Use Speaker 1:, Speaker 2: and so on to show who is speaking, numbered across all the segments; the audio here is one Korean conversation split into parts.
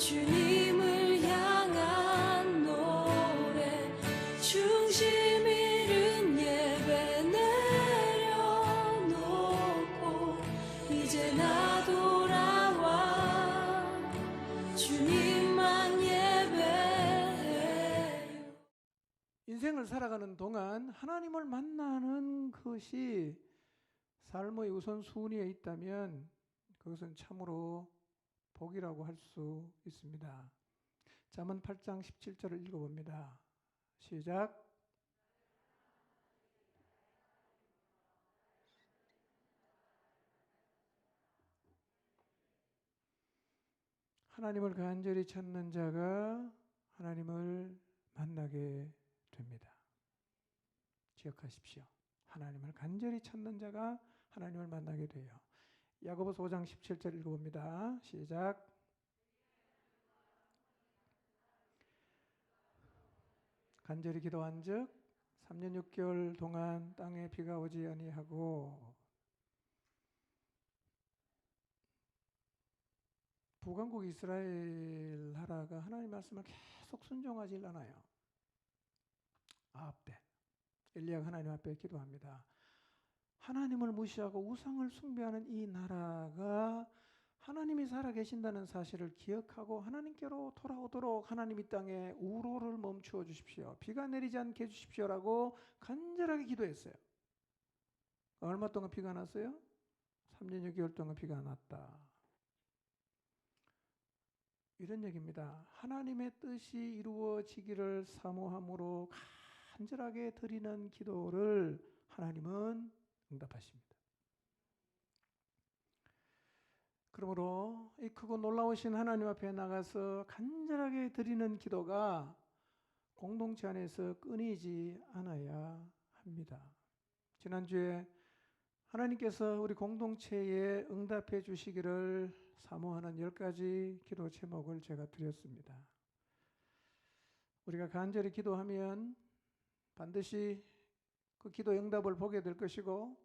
Speaker 1: 주님을 향한 노래 중심 잃은 예배 내려놓고 이제 나 돌아와 주님만 예배해요.
Speaker 2: 인생을 살아가는 동안 하나님을 만나는 것이 삶의 우선순위에 있다면 그것은 참으로 복이라고 할 수 있습니다. 잠언 8장 17절을 읽어봅니다. 시작. 하나님을 간절히 찾는 자가 하나님을 만나게 됩니다. 기억하십시오. 하나님을 간절히 찾는 자가 하나님을 만나게 돼요. 야고보서 5장 17절 읽어봅니다. 시작. 간절히 기도한 즉 3년 6개월 동안 땅에 비가 오지 아니하고 북왕국 이스라엘 나라가 하나님 말씀을 계속 순종하지 않아요. 아합 때 엘리야가 하나님 앞에 기도합니다. 하나님을 무시하고 우상을 숭배하는 이 나라가 하나님이 살아계신다는 사실을 기억하고 하나님께로 돌아오도록 하나님 이 땅에 우로를 멈추어 주십시오. 비가 내리지 않게 해주십시오라고 간절하게 기도했어요. 얼마 동안 비가 났어요? 3년 6개월 동안 비가 났다. 이런 얘기입니다. 하나님의 뜻이 이루어지기를 사모함으로 간절하게 드리는 기도를 하나님은 응답하십니다. 그러므로 이 크고 놀라우신 하나님 앞에 나가서 간절하게 드리는 기도가 공동체 안에서 끊이지 않아야 합니다. 지난주에 하나님께서 우리 공동체에 응답해 주시기를 사모하는 10가지 기도 제목을 제가 드렸습니다. 우리가 간절히 기도하면 반드시 그 기도 응답을 보게 될 것이고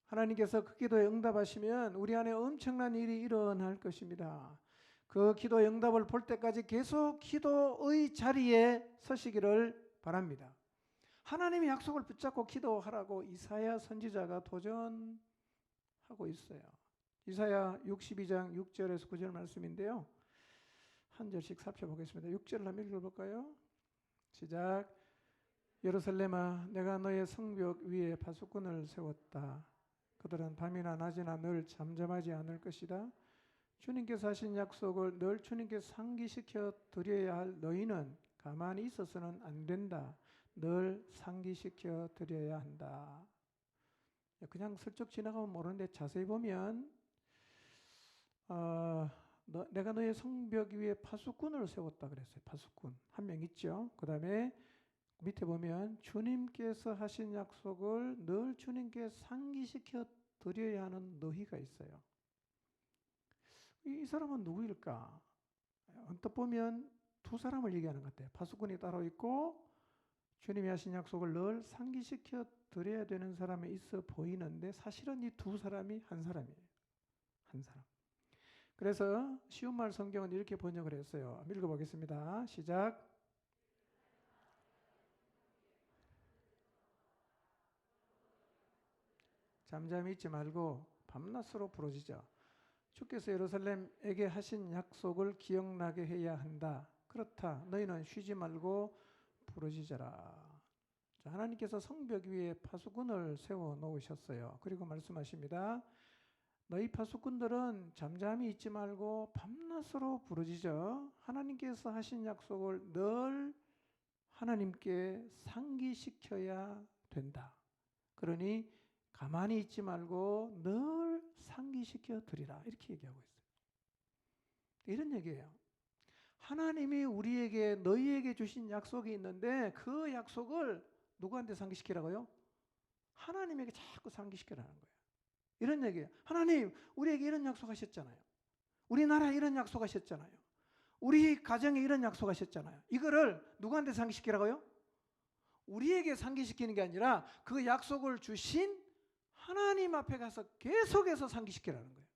Speaker 2: 하나님께서 그 기도에 응답하시면 우리 안에 엄청난 일이 일어날 것입니다. 그 기도의 응답을 볼 때까지 계속 기도의 자리에 서시기를 바랍니다. 하나님의 약속을 붙잡고 기도하라고 이사야 선지자가 도전하고 있어요. 이사야 62장 6절에서 9절 말씀인데요. 한 절씩 살펴보겠습니다. 6절을 한번 읽어볼까요? 시작. 예루살렘아, 내가 너의 성벽 위에 파수꾼을 세웠다. 그들은 밤이나 낮이나 늘 잠잠하지 않을 것이다. 주님께서 하신 약속을 늘 주님께 상기시켜 드려야 할 너희는 가만히 있어서는 안 된다. 늘 상기시켜 드려야 한다. 그냥 슬쩍 지나가면 모르는데 자세히 보면 내가 너의 성벽 위에 파수꾼을 세웠다 그랬어요. 파수꾼 한 명 있죠. 그 다음에 밑에 보면 주님께서 하신 약속을 늘 주님께 상기시켜 드려야 하는 너희가 있어요. 이 사람은 누구일까? 언뜻 보면 두 사람을 얘기하는 것 같아요. 파수꾼이 따로 있고 주님이 하신 약속을 늘 상기시켜 드려야 되는 사람이 있어 보이는데 사실은 이 두 사람이 한 사람이에요. 한 사람. 그래서 쉬운 말 성경은 이렇게 번역을 했어요. 읽어보겠습니다. 시작. 잠잠히 있지 말고 밤낮으로 부르짖어. 주께서 예루살렘에게 하신 약속을 기억나게 해야 한다. 그렇다. 너희는 쉬지 말고 부르짖어라. 하나님께서 성벽 위에 파수꾼을 세워 놓으셨어요. 그리고 말씀하십니다. 너희 파수꾼들은 잠잠히 있지 말고 밤낮으로 부르짖어. 하나님께서 하신 약속을 늘 하나님께 상기시켜야 된다. 그러니 가만히 있지 말고 늘 상기시켜 드리라. 이렇게 얘기하고 있어요. 이런 얘기예요. 하나님이 우리에게 너희에게 주신 약속이 있는데 그 약속을 누구한테 상기시키라고요? 하나님에게 자꾸 상기시키라는 거예요. 이런 얘기예요. 하나님 우리에게 이런 약속하셨잖아요. 우리나라에 이런 약속하셨잖아요. 우리 가정에 이런 약속하셨잖아요. 이거를 누구한테 상기시키라고요? 우리에게 상기시키는 게 아니라 그 약속을 주신 하나님 앞에 가서 계속해서 상기시키라는 거예요.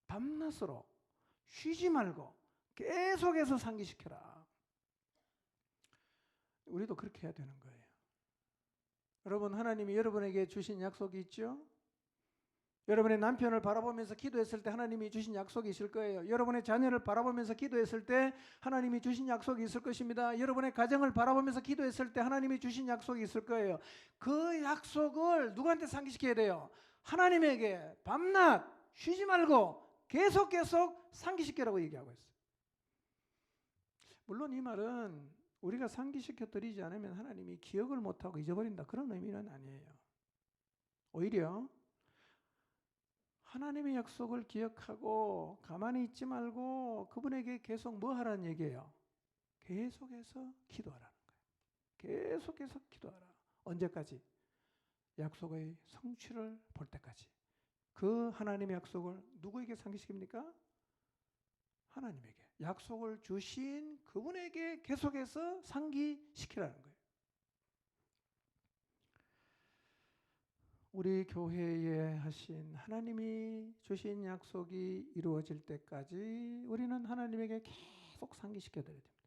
Speaker 2: 밤낮으로 쉬지 말고 계속해서 상기시켜라. 우리도 그렇게 해야 되는 거예요. 여러분, 하나님이 여러분에게 주신 약속이 있죠? 여러분의 남편을 바라보면서 기도했을 때 하나님이 주신 약속이 있을 거예요. 여러분의 자녀를 바라보면서 기도했을 때 하나님이 주신 약속이 있을 것입니다. 여러분의 가정을 바라보면서 기도했을 때 하나님이 주신 약속이 있을 거예요. 그 약속을 누구한테 상기시켜야 돼요? 하나님에게 밤낮 쉬지 말고 계속 상기시키라고 얘기하고 있어요. 물론 이 말은 우리가 상기시켜 드리지 않으면 하나님이 기억을 못하고 잊어버린다, 그런 의미는 아니에요. 오히려 하나님의 약속을 기억하고 가만히 있지 말고 그분에게 계속 뭐 하라는 얘기예요? 계속해서 기도하라는 거예요. 계속해서 기도하라. 언제까지? 약속의 성취를 볼 때까지. 그 하나님의 약속을 누구에게 상기시킵니까? 하나님에게. 약속을 주신 그분에게 계속해서 상기시키라는 거예요. 우리 교회에 하신 하나님이 주신 약속이 이루어질 때까지 우리는 하나님에게 계속 상기시켜 드려야 됩니다.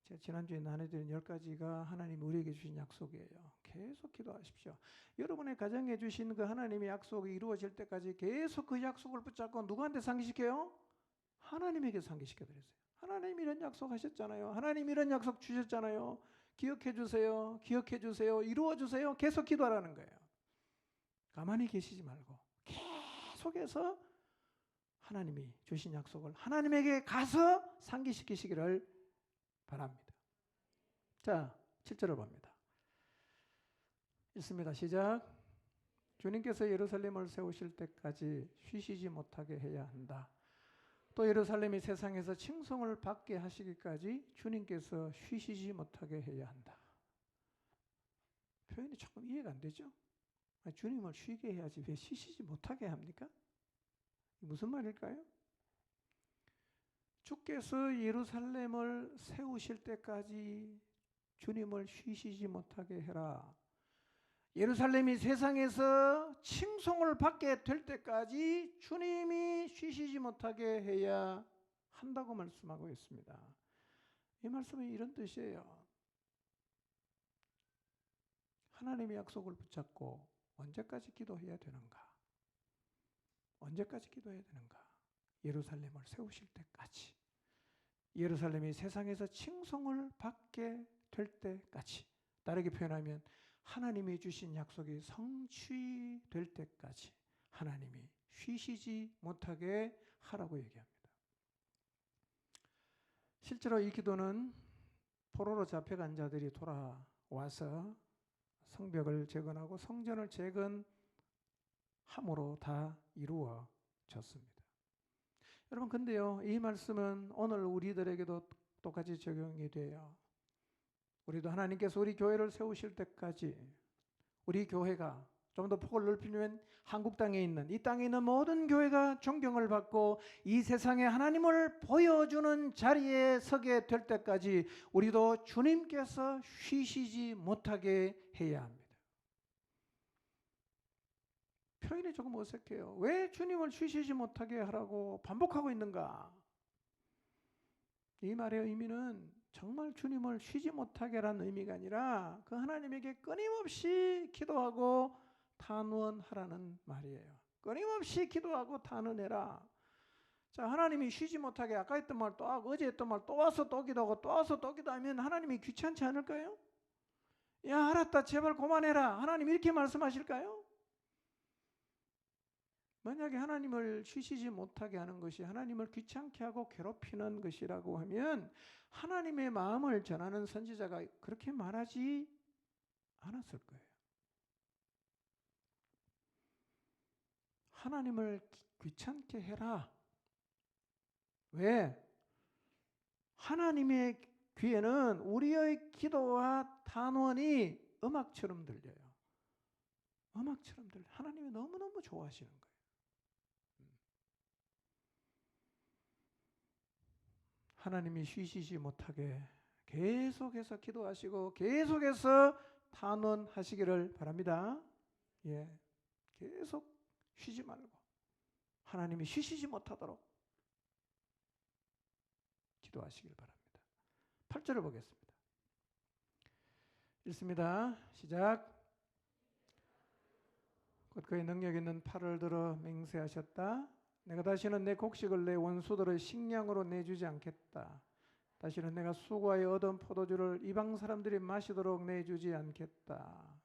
Speaker 2: 제가 지난주에 나눠드린 10가지가 하나님이 우리에게 주신 약속이에요. 계속 기도하십시오. 여러분의 가정에 주신 그 하나님의 약속이 이루어질 때까지 계속 그 약속을 붙잡고 누구한테 상기시켜요? 하나님에게 상기시켜 드렸어요. 하나님 이런 약속 하셨잖아요. 하나님 이런 약속 주셨잖아요. 기억해 주세요. 기억해 주세요. 이루어 주세요. 계속 기도하라는 거예요. 가만히 계시지 말고 계속해서 하나님이 주신 약속을 하나님에게 가서 상기시키시기를 바랍니다. 자, 7절을 봅니다. 읽습니다. 시작. 주님께서 예루살렘을 세우실 때까지 쉬시지 못하게 해야 한다. 또 예루살렘이 세상에서 칭송을 받게 하시기까지 주님께서 쉬시지 못하게 해야 한다. 표현이 조금 이해가 안 되죠? 주님을 쉬게 해야지 왜 쉬시지 못하게 합니까? 무슨 말일까요? 주께서 예루살렘을 세우실 때까지 주님을 쉬시지 못하게 해라. 예루살렘이 세상에서 칭송을 받게 될 때까지 주님이 쉬시지 못하게 해야 한다고 말씀하고 있습니다. 이 말씀은 이런 뜻이에요. 하나님의 약속을 붙잡고 언제까지 기도해야 되는가? 언제까지 기도해야 되는가? 예루살렘을 세우실 때까지. 예루살렘이 세상에서 칭송을 받게 될 때까지. 다르게 표현하면 하나님이 주신 약속이 성취될 때까지 하나님이 쉬시지 못하게 하라고 얘기합니다. 실제로 이 기도는 포로로 잡혀간 자들이 돌아와서 성벽을 재건하고 성전을 재건함으로 다 이루어졌습니다. 여러분, 근데요, 이 말씀은 오늘 우리들에게도 똑같이 적용이 돼요. 우리도 하나님께서 우리 교회를 세우실 때까지 우리 교회가 좀 더 폭을 넓히면 한국 땅에 있는, 이 땅에 있는 모든 교회가 존경을 받고 이 세상에 하나님을 보여주는 자리에 서게 될 때까지 우리도 주님께서 쉬시지 못하게 해야 합니다. 표현이 조금 어색해요. 왜 주님을 쉬시지 못하게 하라고 반복하고 있는가? 이 말의 의미는 정말 주님을 쉬지 못하게 라는 의미가 아니라 그 하나님에게 끊임없이 기도하고 탄원하라는 말이에요. 끊임없이 기도하고 탄원해라. 자, 하나님이 쉬지 못하게 아까 했던 말 또 하고 어제 했던 말 또 와서 또 기도하고 또 와서 또 기도하면 하나님이 귀찮지 않을까요? 야, 알았다, 제발 그만해라. 하나님 이렇게 말씀하실까요? 만약에 하나님을 쉬시지 못하게 하는 것이 하나님을 귀찮게 하고 괴롭히는 것이라고 하면 하나님의 마음을 전하는 선지자가 그렇게 말하지 않았을 거예요. 하나님을 귀찮게 해라. 왜? 하나님의 귀에는 우리의 기도와 탄원이 음악처럼 들려요. 음악처럼 들려요. 하나님이 너무너무 좋아하시는 거예요. 하나님이 쉬시지 못하게 계속해서 기도하시고 계속해서 탄원하시기를 바랍니다. 예, 계속 쉬지 말고 하나님이 쉬시지 못하도록 기도하시길 바랍니다. 8절을 보겠습니다. 읽습니다. 시작. 곧 그의 능력 있는 팔을 들어 맹세하셨다. 내가 다시는 내 곡식을 내 원수들의 식량으로 내주지 않겠다. 다시는 내가 수고하여 얻은 포도주를 이방 사람들이 마시도록 내주지 않겠다.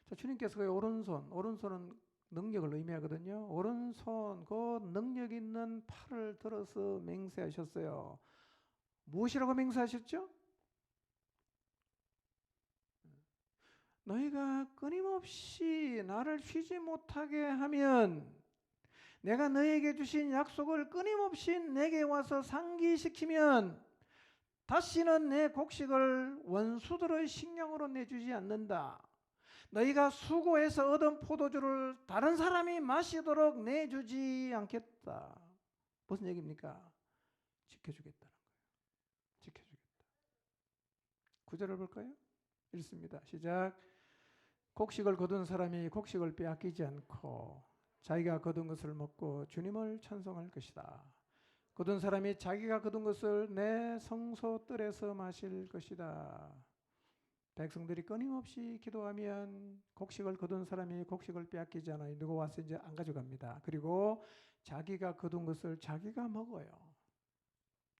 Speaker 2: 자, 주님께서 그의 오른손은 능력을 의미하거든요. 오른손, 그 능력 있는 팔을 들어서 맹세하셨어요. 무엇이라고 맹세하셨죠? 너희가 끊임없이 나를 쉬지 못하게 하면 내가 너희에게 주신 약속을 끊임없이 내게 와서 상기시키면 다시는 내 곡식을 원수들의 식량으로 내주지 않는다. 너희가 수고해서 얻은 포도주를 다른 사람이 마시도록 내주지 않겠다. 무슨 얘기입니까? 지켜주겠다는 거예요. 지켜주겠다. 9절을 볼까요? 읽습니다. 시작. 곡식을 거둔 사람이 곡식을 빼앗기지 않고 자기가 거둔 것을 먹고 주님을 찬송할 것이다. 거둔 사람이 자기가 거둔 것을 내 성소 뜰에서 마실 것이다. 백성들이 끊임없이 기도하면 곡식을 거둔 사람이 곡식을 빼앗기지 않아요. 누가 와서 이제 안 가져갑니다. 그리고 자기가 거둔 것을 자기가 먹어요.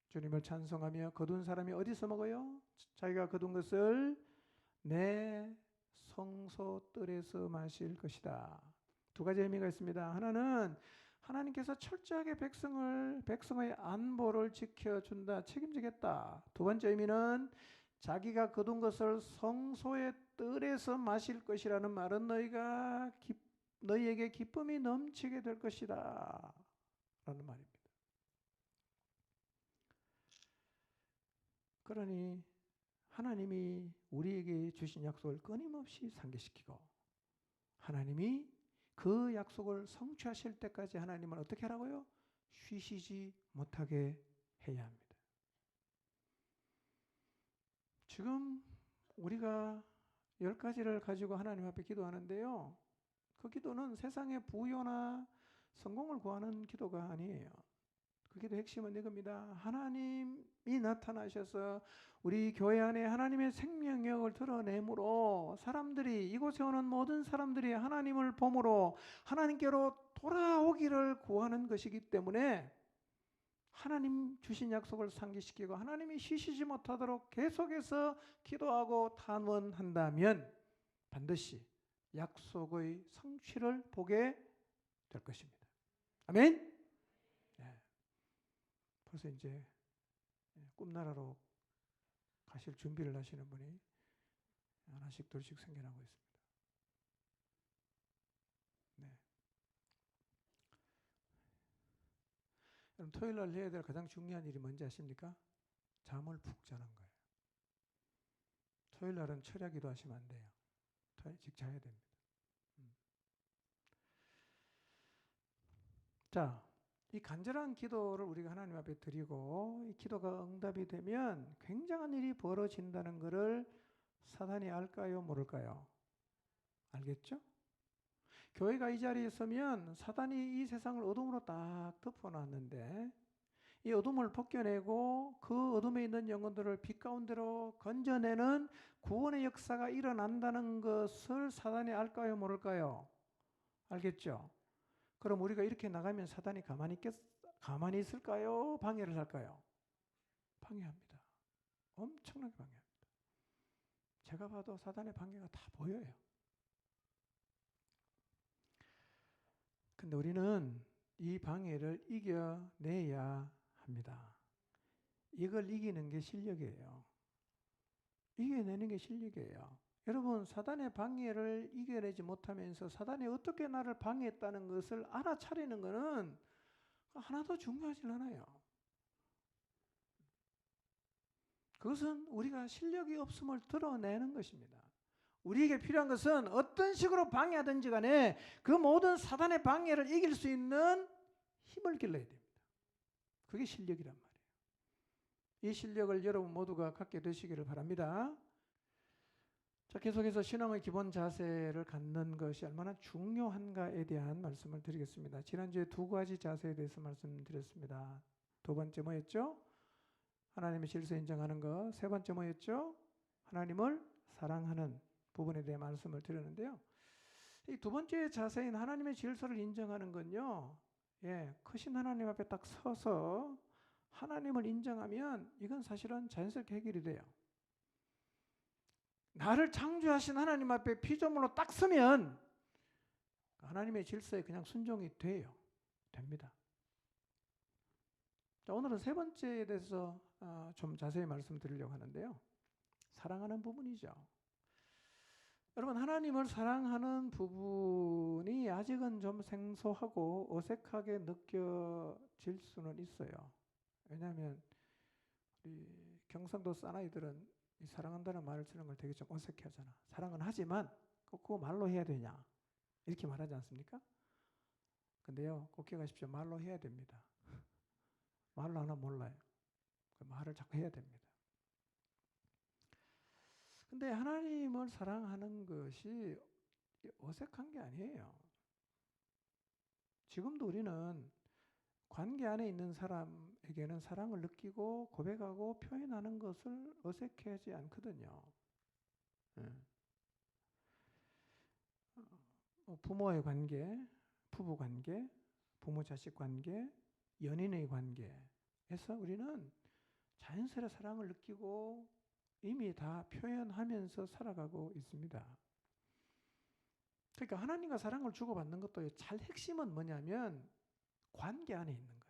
Speaker 2: 주님을 찬송하며 거둔 사람이 어디서 먹어요? 자기가 거둔 것을 내 성소 뜰에서 마실 것이다. 두 가지 의미가 있습니다. 하나는 하나님께서 철저하게 백성의 안보를 지켜준다, 책임지겠다. 두 번째 의미는 자기가 거둔 것을 성소의 뜰에서 마실 것이라는 말은 너희에게 기쁨이 넘치게 될 것이다 라는 말입니다. 그러니 하나님이 우리에게 주신 약속을 끊임없이 상기시키고 하나님이 그 약속을 성취하실 때까지 하나님은 어떻게 하라고요? 쉬시지 못하게 해야 합니다. 지금 우리가 10가지를 가지고 하나님 앞에 기도하는데요. 그 기도는 세상의 부여나 성공을 구하는 기도가 아니에요. 그 기도 핵심은 이겁니다. 하나님이 나타나셔서 우리 교회 안에 하나님의 생명력을 드러내므로 사람들이, 이곳에 오는 모든 사람들이 하나님을 봄으로 하나님께로 돌아오기를 구하는 것이기 때문에 하나님 주신 약속을 상기시키고 하나님이 쉬시지 못하도록 계속해서 기도하고 탄원한다면 반드시 약속의 성취를 보게 될 것입니다. 아멘. 네. 벌써 이제 꿈나라로 가실 준비를 하시는 분이 하나씩 둘씩 생겨나고 있습니다. 네. 그럼 토요일 날 해야 될 가장 중요한 일이 뭔지 아십니까? 잠을 푹 자는 거예요. 토요일 날은 철야 기도하시면 안 돼요. 일찍 자야 됩니다. 자, 이 간절한 기도를 우리가 하나님 앞에 드리고 이 기도가 응답이 되면 굉장한 일이 벌어진다는 것을 사단이 알까요? 모를까요? 알겠죠? 교회가 이 자리에 서면 사단이 이 세상을 어둠으로 딱 덮어놨는데 이 어둠을 벗겨내고 그 어둠에 있는 영혼들을 빛 가운데로 건져내는 구원의 역사가 일어난다는 것을 사단이 알까요? 모를까요? 알겠죠? 그럼 우리가 이렇게 나가면 사단이 가만히 있을까요? 방해를 할까요? 방해합니다. 엄청나게 방해합니다. 제가 봐도 사단의 방해가 다 보여요. 근데 우리는 이 방해를 이겨내야 합니다. 이걸 이기는 게 실력이에요. 이겨내는 게 실력이에요. 여러분, 사단의 방해를 이겨내지 못하면서 사단이 어떻게 나를 방해했다는 것을 알아차리는 것은 하나도 중요하지 않아요. 그것은 우리가 실력이 없음을 드러내는 것입니다. 우리에게 필요한 것은 어떤 식으로 방해하든지 간에 그 모든 사단의 방해를 이길 수 있는 힘을 길러야 됩니다. 그게 실력이란 말이에요. 이 실력을 여러분 모두가 갖게 되시기를 바랍니다. 자, 계속해서 신앙의 기본 자세를 갖는 것이 얼마나 중요한가에 대한 말씀을 드리겠습니다. 지난주에 두 가지 자세에 대해서 말씀드렸습니다. 두 번째 뭐였죠? 하나님의 질서 인정하는 것. 세 번째 뭐였죠? 하나님을 사랑하는 부분에 대해 말씀을 드렸는데요. 이 두 번째 자세인 하나님의 질서를 인정하는 건요. 크신 하나님 앞에 딱 서서 하나님을 인정하면 이건 사실은 자연스럽게 해결이 돼요. 나를 창조하신 하나님 앞에 피조물로 딱 서면 하나님의 질서에 그냥 순종이 됩니다. 자, 오늘은 세 번째에 대해서 좀 자세히 말씀드리려고 하는데요. 사랑하는 부분이죠. 여러분, 하나님을 사랑하는 부분이 아직은 좀 생소하고 어색하게 느껴질 수는 있어요. 왜냐하면 우리 경상도 사나이들은 이 사랑한다는 말을 쓰는 걸 되게 좀 어색해 하잖아. 사랑은 하지만 꼭 그거 말로 해야 되냐 이렇게 말하지 않습니까? 근데요, 꼭 기억하십시오. 말로 해야 됩니다. 말로 하나 몰라요. 그 말을 자꾸 해야 됩니다. 근데 하나님을 사랑하는 것이 어색한 게 아니에요. 지금도 우리는 관계 안에 있는 사람에게는 사랑을 느끼고 고백하고 표현하는 것을 어색해하지 않거든요. 부모의 관계, 부부 관계, 부모 자식 관계, 연인의 관계에서 우리는 자연스레 사랑을 느끼고 이미 다 표현하면서 살아가고 있습니다. 그러니까 하나님과 사랑을 주고받는 것도 잘 핵심은 뭐냐면 관계 안에 있는 거예요.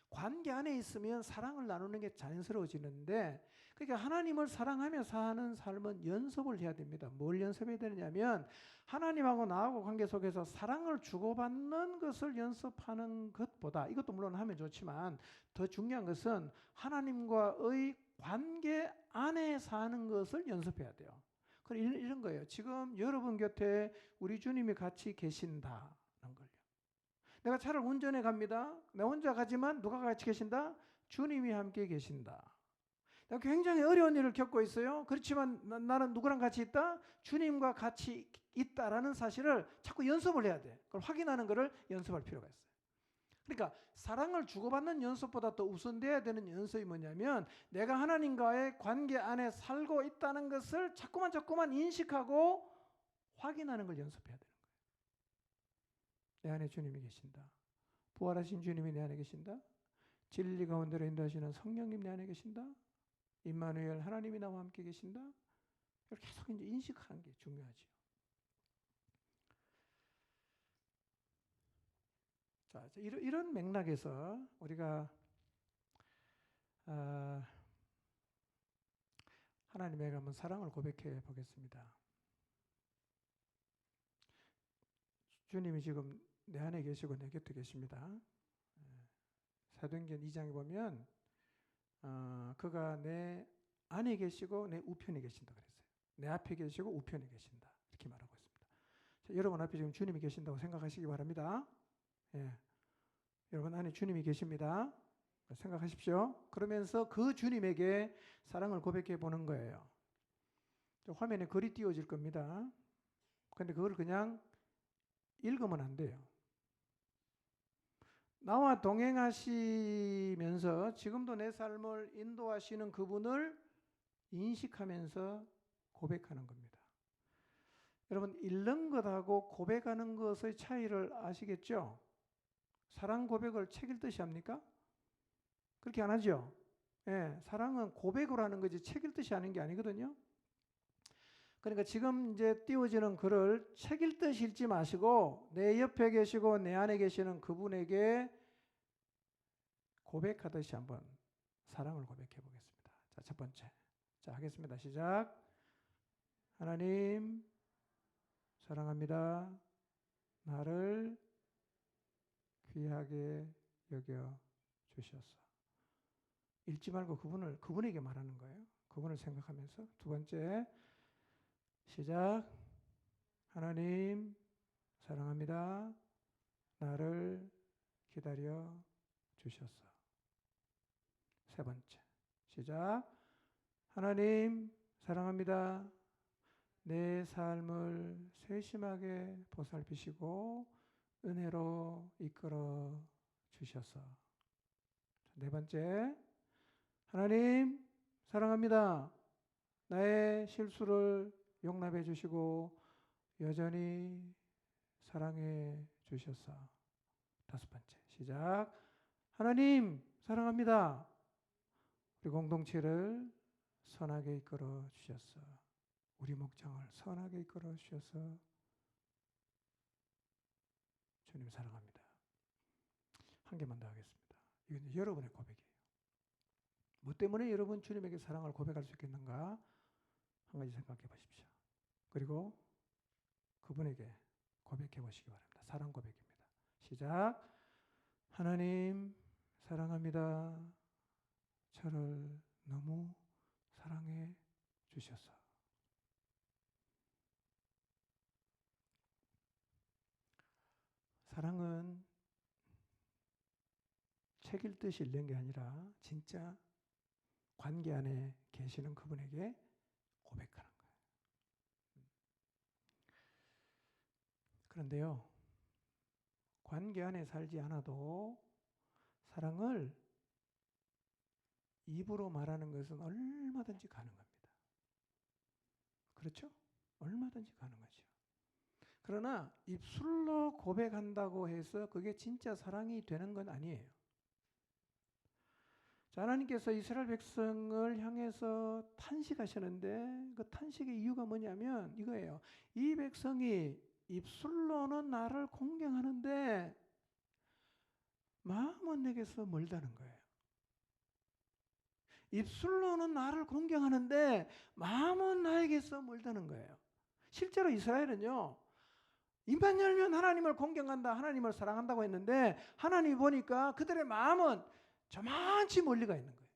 Speaker 2: 관계 안에 있으면 사랑을 나누는 게 자연스러워지는데, 그러니까 하나님을 사랑하며 사는 삶은 연습을 해야 됩니다. 뭘 연습해야 되느냐면 하나님하고 나하고 관계 속에서 사랑을 주고받는 것을 연습하는 것보다, 이것도 물론 하면 좋지만 더 중요한 것은 하나님과의 관계 안에 사는 것을 연습해야 돼요. 그럼 이런 거예요. 지금 여러분 곁에 우리 주님이 같이 계신다는 걸요. 내가 차를 운전해 갑니다. 내가 혼자 가지만 누가 같이 계신다? 주님이 함께 계신다. 내가 굉장히 어려운 일을 겪고 있어요. 그렇지만 나는 누구랑 같이 있다? 주님과 같이 있다라는 사실을 자꾸 연습을 해야 돼. 그걸 확인하는 것을 연습할 필요가 있어요. 그러니까 사랑을 주고받는 연습보다 더 우선돼야 되는 연습이 뭐냐면 내가 하나님과의 관계 안에 살고 있다는 것을 자꾸만 인식하고 확인하는 걸 연습해야 되는 거예요. 내 안에 주님이 계신다. 부활하신 주님이 내 안에 계신다. 진리 가운데로 인도하시는 성령님 내 안에 계신다. 임마누엘 하나님이 나와 함께 계신다. 이렇게 계속 이제 인식하는 게 중요하죠. 자, 이런 맥락에서 우리가 하나님에게 한번 사랑을 고백해 보겠습니다. 주님이 지금 내 안에 계시고 내 곁에 계십니다. 사도행전 2장에 보면 그가 내 안에 계시고 내 우편에 계신다 그랬어요. 내 앞에 계시고 우편에 계신다 이렇게 말하고 있습니다. 자, 여러분 앞에 지금 주님이 계신다고 생각하시기 바랍니다. 여러분 안에 주님이 계십니다. 생각하십시오. 그러면서 그 주님에게 사랑을 고백해 보는 거예요. 화면에 글이 띄워질 겁니다. 그런데 그걸 그냥 읽으면 안 돼요. 나와 동행하시면서 지금도 내 삶을 인도하시는 그분을 인식하면서 고백하는 겁니다. 여러분, 읽는 것하고 고백하는 것의 차이를 아시겠죠? 사랑 고백을 책 읽듯이 합니까? 그렇게 안 하죠? 사랑은 고백으로 하는 거지 책 읽듯이 하는 게 아니거든요. 그러니까 지금 이제 띄워지는 글을 책 읽듯이 읽지 마시고 내 옆에 계시고 내 안에 계시는 그분에게 고백하듯이 한번 사랑을 고백해 보겠습니다. 자, 첫 번째. 자, 하겠습니다. 시작. 하나님 사랑합니다. 나를 귀하게 여겨 주셔서. 읽지 말고 그분에게 말하는 거예요. 그분을 생각하면서. 두 번째. 시작. 하나님 사랑합니다. 나를 기다려 주셔서. 세 번째. 시작. 하나님 사랑합니다. 내 삶을 세심하게 보살피시고 은혜로 이끌어 주셔서. 네 번째. 하나님 사랑합니다. 나의 실수를 용납해 주시고 여전히 사랑해 주셔서. 다섯 번째 시작. 하나님 사랑합니다. 우리 공동체를 선하게 이끌어 주셔서, 우리 목장을 선하게 이끌어 주셔서 주님 사랑합니다. 한 개만 더 하겠습니다. 이건 여러분의 고백이에요. 뭐 때문에 여러분 주님에게 사랑을 고백할 수 있겠는가? 한 가지 생각해 보십시오. 그리고 그분에게 고백해 보시기 바랍니다. 사랑 고백입니다. 시작. 하나님 사랑합니다. 저를 너무 사랑해 주셔서. 사랑은 책 읽듯이 읽는 게 아니라 진짜 관계 안에 계시는 그분에게 고백하는 거예요. 그런데요, 관계 안에 살지 않아도 사랑을 입으로 말하는 것은 얼마든지 가능합니다. 그렇죠? 얼마든지 가능하죠. 그러나 입술로 고백한다고 해서 그게 진짜 사랑이 되는 건 아니에요. 자, 하나님께서 이스라엘 백성을 향해서 탄식하시는데 그 탄식의 이유가 뭐냐면 이거예요. 이 백성이 입술로는 나를 공경하는데 마음은 내게서 멀다는 거예요. 입술로는 나를 공경하는데 마음은 나에게서 멀다는 거예요. 실제로 이스라엘은요, 입만 열면 하나님을 공경한다, 하나님을 사랑한다고 했는데 하나님이 보니까 그들의 마음은 저만치 멀리 가 있는 거예요.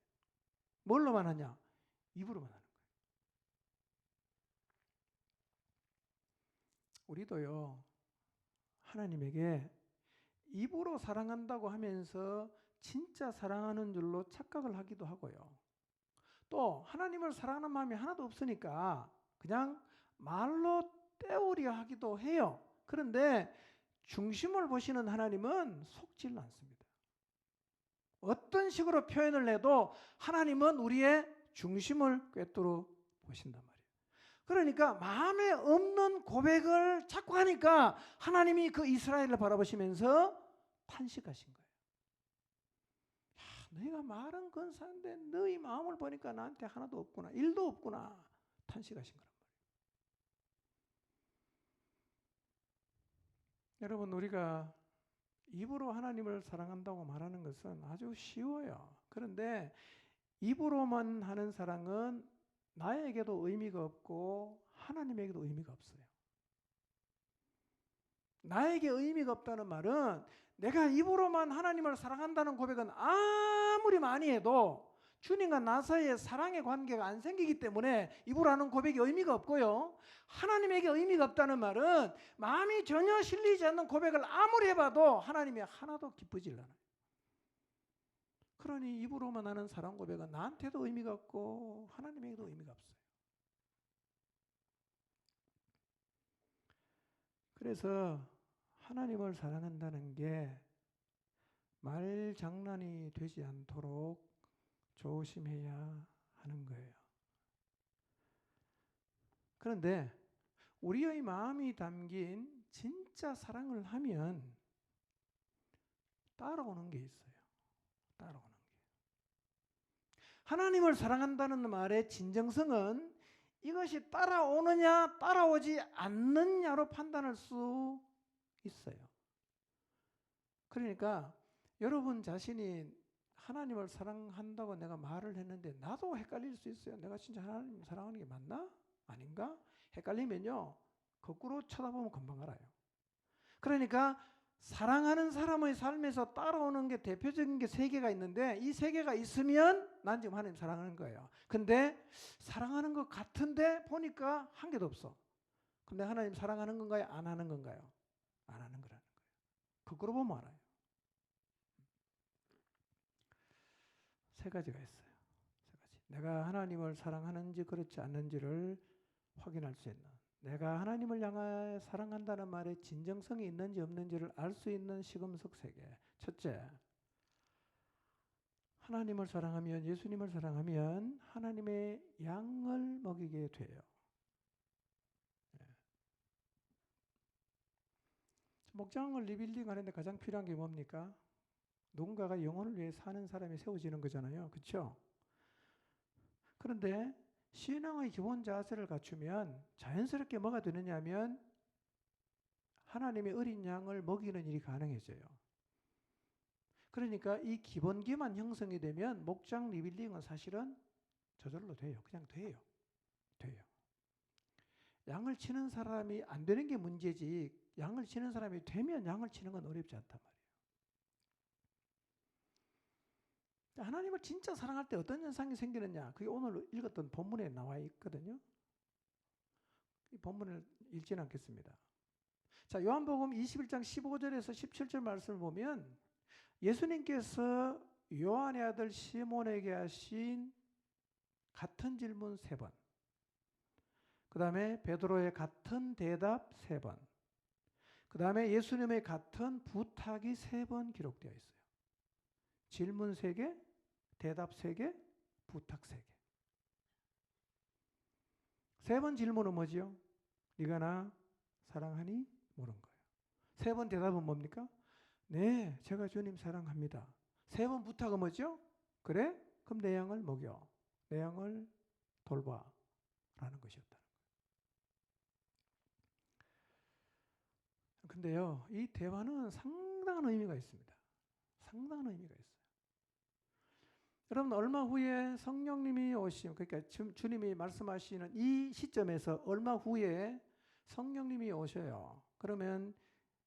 Speaker 2: 뭘로만 하냐? 입으로만 하는 거예요. 우리도요, 하나님에게 입으로 사랑한다고 하면서 진짜 사랑하는 줄로 착각을 하기도 하고요. 또 하나님을 사랑하는 마음이 하나도 없으니까 그냥 말로 때우려 하기도 해요. 그런데 중심을 보시는 하나님은 속지를 않습니다. 어떤 식으로 표현을 해도 하나님은 우리의 중심을 꿰뚫어 보신단 말이에요. 그러니까 마음에 없는 고백을 자꾸 하니까 하나님이 그 이스라엘을 바라보시면서 탄식하신 거예요. 야, 너희가 말은 근사한데 너희 마음을 보니까 나한테 하나도 없구나, 일도 없구나, 탄식하신 거란 말이에요. 여러분, 우리가 입으로 하나님을 사랑한다고 말하는 것은 아주 쉬워요. 그런데 입으로만 하는 사랑은 나에게도 의미가 없고 하나님에게도 의미가 없어요. 나에게 의미가 없다는 말은 내가 입으로만 하나님을 사랑한다는 고백은 아무리 많이 해도 주님과 나 사이에 사랑의 관계가 안 생기기 때문에 입으로 하는 고백이 의미가 없고요. 하나님에게 의미가 없다는 말은 마음이 전혀 실리지 않는 고백을 아무리 해봐도 하나님이 하나도 기쁘질 않아요. 그러니 입으로만 하는 사랑 고백은 나한테도 의미가 없고 하나님에게도 의미가 없어요. 그래서 하나님을 사랑한다는 게 말장난이 되지 않도록 조심해야 하는 거예요. 그런데 우리의 마음이 담긴 진짜 사랑을 하면 따라오는 게 있어요. 따라오는 게. 하나님을 사랑한다는 말의 진정성은 이것이 따라오느냐 따라오지 않느냐로 판단할 수 있어요. 그러니까 여러분 자신이 하나님을 사랑한다고 내가 말을 했는데 나도 헷갈릴 수 있어요. 내가 진짜 하나님을 사랑하는 게 맞나? 아닌가? 헷갈리면요, 거꾸로 쳐다보면 금방 알아요. 그러니까 사랑하는 사람의 삶에서 따라오는 게 대표적인 게 세 개가 있는데 이 세 개가 있으면 난 지금 하나님 사랑하는 거예요. 근데 사랑하는 것 같은데 보니까 한 개도 없어. 그럼 내가 하나님 사랑하는 건가요? 안 하는 건가요? 안 하는 거라는 거예요. 거꾸로 보면 알아요. 세 가지가 있어요. 세 가지. 내가 하나님을 사랑하는지 그렇지 않는지를 확인할 수 있는, 내가 하나님을 향하여 사랑한다는 말에 진정성이 있는지 없는지를 알 수 있는 시금석 세 개. 첫째, 하나님을 사랑하면, 예수님을 사랑하면 하나님의 양을 먹이게 돼요. 목장을 리빌딩 하는데 가장 필요한 게 뭡니까? 누군가가 영혼을 위해 사는 사람이 세워지는 거잖아요. 그렇죠? 그런데 신앙의 기본 자세를 갖추면 자연스럽게 뭐가 되느냐 하면 하나님의 어린 양을 먹이는 일이 가능해져요. 그러니까 이 기본기만 형성이 되면 목장 리빌딩은 사실은 저절로 돼요. 그냥 돼요. 양을 치는 사람이 안 되는 게 문제지, 양을 치는 사람이 되면 양을 치는 건 어렵지 않단 말이에요. 하나님을 진짜 사랑할 때 어떤 현상이 생기느냐, 그게 오늘 읽었던 본문에 나와 있거든요. 이 본문을 읽지는 않겠습니다. 자, 요한복음 21장 15절에서 17절 말씀을 보면 예수님께서 요한의 아들 시몬에게 하신 같은 질문 3번, 그 다음에 베드로의 같은 대답 3번, 그 다음에 예수님의 같은 부탁이 3번 기록되어 있어요. 질문 3개, 대답 3개, 부탁 3개. 3번 질문은 뭐지요? 네가 나 사랑하니? 물은 거예요. 3번 대답은 뭡니까? 네, 제가 주님 사랑합니다. 3번 부탁은 뭐죠? 그래? 그럼 내 양을 먹여. 내 양을 돌봐. 라는 것이었다는 거예요. 근데요, 이 대화는 상당한 의미가 있습니다. 상당한 의미가 있어요. 여러분, 얼마 후에 성령님이 오심, 그러니까 주님이 말씀하시는 이 시점에서 얼마 후에 성령님이 오셔요. 그러면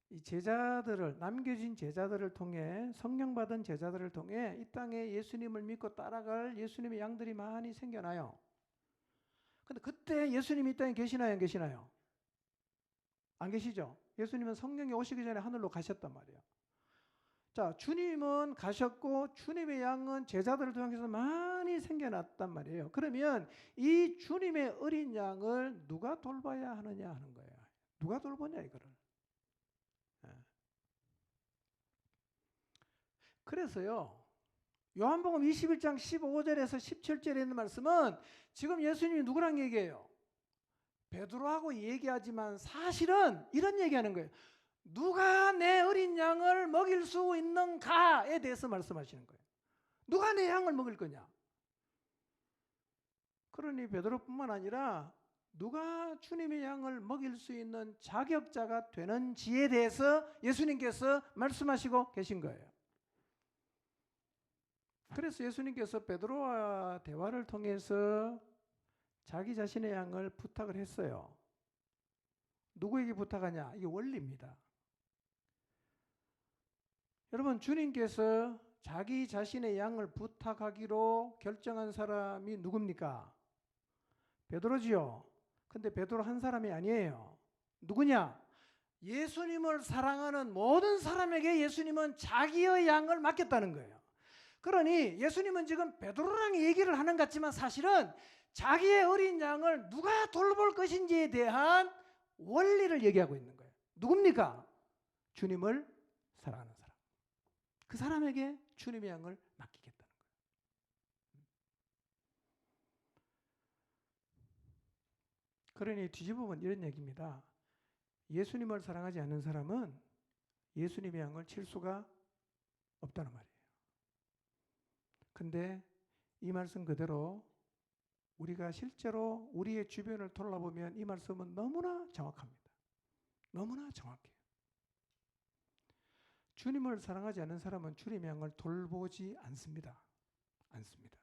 Speaker 2: 이 제자들을, 남겨진 제자들을 통해, 성령 받은 제자들을 통해 이 땅에 예수님을 믿고 따라갈 예수님의 양들이 많이 생겨나요. 근데 그때 예수님이 이 땅에 계시나요, 안 계시나요? 안 계시죠? 예수님은 성령이 오시기 전에 하늘로 가셨단 말이에요. 자, 주님은 가셨고 주님의 양은 제자들을 통해서 많이 생겨났단 말이에요. 그러면 이 주님의 어린 양을 누가 돌봐야 하느냐 하는 거예요. 누가 돌보냐 이거를. 그래서요, 요한복음 21장 15절에서 17절에 있는 말씀은 지금 예수님이 누구랑 얘기해요? 베드로하고 얘기하지만 사실은 이런 얘기하는 거예요. 누가 내 어린 양을 먹일 수 있는가에 대해서 말씀하시는 거예요. 누가 내 양을 먹일 거냐? 그러니 베드로뿐만 아니라 누가 주님의 양을 먹일 수 있는 자격자가 되는지에 대해서 예수님께서 말씀하시고 계신 거예요. 그래서 예수님께서 베드로와 대화를 통해서 자기 자신의 양을 부탁을 했어요. 누구에게 부탁하냐? 이게 원리입니다. 여러분, 주님께서 자기 자신의 양을 부탁하기로 결정한 사람이 누굽니까? 베드로지요. 근데 베드로 한 사람이 아니에요. 누구냐? 예수님을 사랑하는 모든 사람에게 예수님은 자기의 양을 맡겼다는 거예요. 그러니 예수님은 지금 베드로랑 얘기를 하는 것 같지만 사실은 자기의 어린 양을 누가 돌볼 것인지에 대한 원리를 얘기하고 있는 거예요. 누굽니까? 주님을 사랑하는 사람. 그 사람에게 주님의 양을 맡기겠다는 거예요. 그러니 뒤집어보면 이런 얘기입니다. 예수님을 사랑하지 않는 사람은 예수님의 양을 칠 수가 없다는 말이에요. 근데 이 말씀 그대로 우리가 실제로 우리의 주변을 돌아보면 이 말씀은 너무나 정확합니다. 너무나 정확해요. 주님을 사랑하지 않는 사람은 주님의 양을 돌보지 않습니다. 않습니다.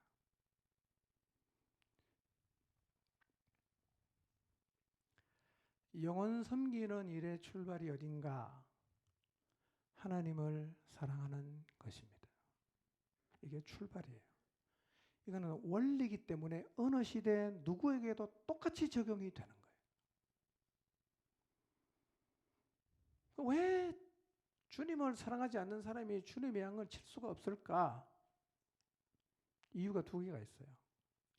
Speaker 2: 영혼 섬기는 일의 출발이 어딘가? 하나님을 사랑하는 것입니다. 이게 출발이에요. 이거는 원리이기 때문에 어느 시대 누구에게도 똑같이 적용이 되는 거예요. 왜 주님을 사랑하지 않는 사람이 주님의 양을 칠 수가 없을까? 이유가 2개가 있어요.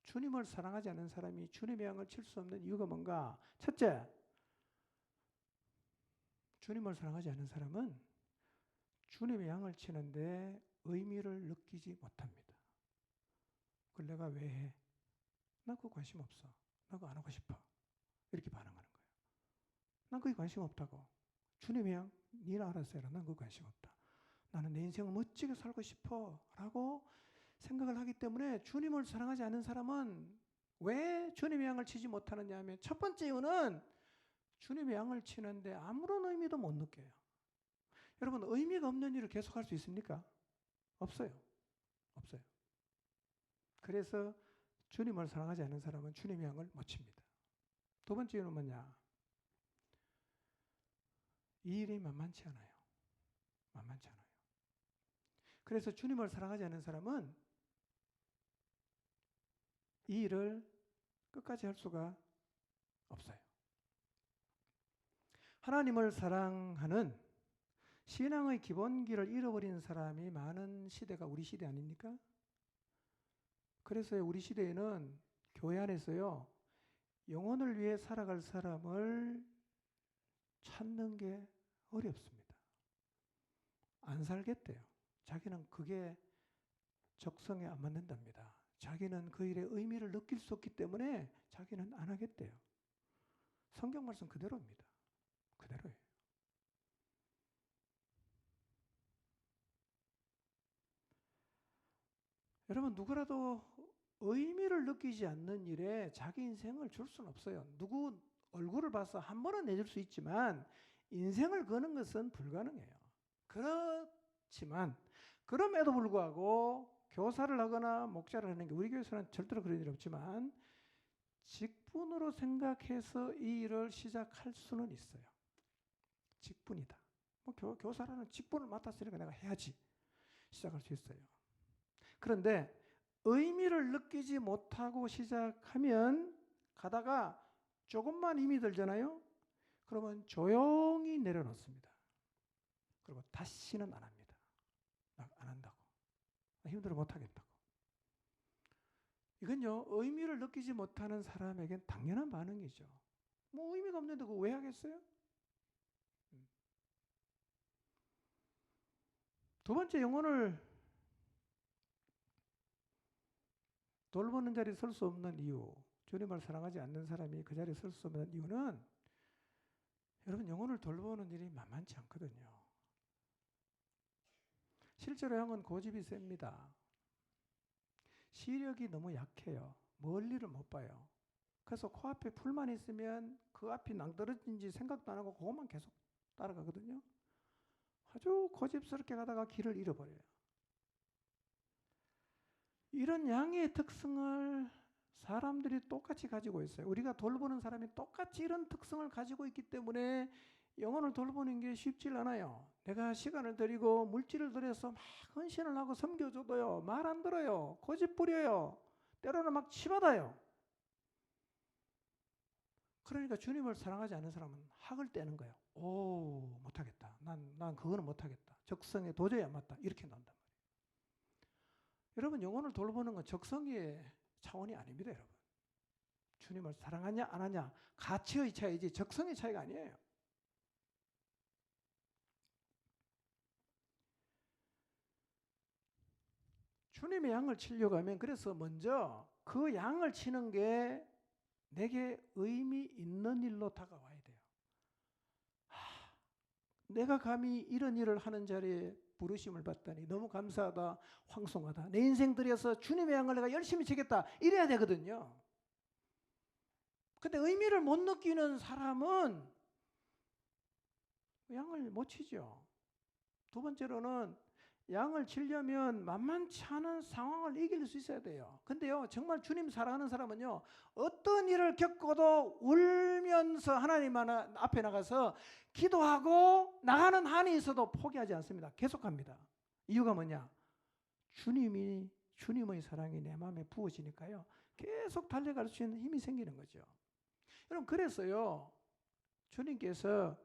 Speaker 2: 주님을 사랑하지 않는 사람이 주님의 양을 칠 수 없는 이유가 뭔가? 첫째, 주님을 사랑하지 않는 사람은 주님의 양을 치는데 의미를 느끼지 못합니다. 그걸 내가 왜 해? 나 그거 관심 없어. 나 그거 안 하고 싶어. 이렇게 반응하는 거예요. 난 그게 관심 없다고. 주님의 양, 니나 알아서 해라. 난 그거 관심 없다. 나는 내 인생을 멋지게 살고 싶어 라고 생각을 하기 때문에 주님을 사랑하지 않는 사람은 왜 주님의 양을 치지 못하느냐 하면 첫 번째 이유는 주님의 양을 치는데 아무런 의미도 못 느껴요. 여러분, 의미가 없는 일을 계속할 수 있습니까? 없어요. 없어요. 그래서 주님을 사랑하지 않는 사람은 주님의 양을 못 칩니다. 두 번째 이유는 뭐냐? 이 일이 만만치 않아요. 만만치 않아요. 그래서 주님을 사랑하지 않는 사람은 이 일을 끝까지 할 수가 없어요. 하나님을 사랑하는 신앙의 기본기를 잃어버린 사람이 많은 시대가 우리 시대 아닙니까? 그래서 우리 시대에는 교회 안에서요, 영혼을 위해 살아갈 사람을 찾는 게 어렵습니다. 안 살겠대요. 자기는 그게 적성에 안 맞는답니다. 자기는 그 일의 의미를 느낄 수 없기 때문에 자기는 안 하겠대요. 성경 말씀 그대로입니다. 그대로예요. 여러분, 누구라도 의미를 느끼지 않는 일에 자기 인생을 줄 수는 없어요. 누구 얼굴을 봐서 한 번은 내줄 수 있지만 인생을 거는 것은 불가능해요. 그렇지만 그럼에도 불구하고 교사를 하거나 목자를 하는 게 우리 교회에서는 절대로 그런 일 없지만 직분으로 생각해서 이 일을 시작할 수는 있어요. 직분이다. 뭐 교사라는 직분을 맡았으니까 내가 해야지 시작할 수 있어요. 그런데 의미를 느끼지 못하고 시작하면 가다가 조금만 힘이 들잖아요. 그러면 조용히 내려놓습니다. 그리고 다시는 안 합니다. 안 한다고. 힘들어 못하겠다고. 이건요, 의미를 느끼지 못하는 사람에겐 당연한 반응이죠. 뭐 의미가 없는데 그거 왜 하겠어요? 두 번째, 영혼을 돌보는 자리에 설 수 없는 이유, 주님을 사랑하지 않는 사람이 그 자리에 설 수 없는 이유는 여러분, 영혼을 돌보는 일이 만만치 않거든요. 실제로 영은 고집이 셉니다. 시력이 너무 약해요. 멀리를 못 봐요. 그래서 코앞에 풀만 있으면 그 앞이 낭떠러진지 생각도 안 하고 그것만 계속 따라가거든요. 아주 고집스럽게 가다가 길을 잃어버려요. 이런 양의 특성을 사람들이 똑같이 가지고 있어요. 우리가 돌보는 사람이 똑같이 이런 특성을 가지고 있기 때문에 영혼을 돌보는 게 쉽지 않아요. 내가 시간을 들이고 물질을 들여서 막 헌신을 하고 섬겨줘도요, 말 안 들어요. 고집 부려요. 때로는 막 치받아요. 그러니까 주님을 사랑하지 않는 사람은 학을 떼는 거예요. 오, 못하겠다. 난 그거는 못하겠다. 적성에 도저히 안 맞다. 이렇게 논단 말이에요. 여러분, 영혼을 돌보는 건 적성의 차원이 아닙니다, 여러분. 주님을 사랑하냐 안 하냐 가치의 차이지 적성의 차이가 아니에요. 주님의 양을 치려고 하면 그래서 먼저 그 양을 치는 게 내게 의미 있는 일로 다가와야 돼요. 내가 감히 이런 일을 하는 자리에 부르심을 받다니 너무 감사하다, 황송하다. 내 인생 들여서 주님의 양을 내가 열심히 치겠다 이래야 되거든요. 근데 의미를 못 느끼는 사람은 양을 못 치죠. 두 번째로는 양을 치려면 만만치 않은 상황을 이길 수 있어야 돼요. 근데요, 정말 주님 사랑하는 사람은요, 어떤 일을 겪어도 울면서 하나님 앞에 나가서 기도하고 나가는 한이 있어도 포기하지 않습니다. 계속합니다. 이유가 뭐냐? 주님의 사랑이 내 마음에 부어지니까요, 계속 달려갈 수 있는 힘이 생기는 거죠. 여러분, 그래서요, 주님께서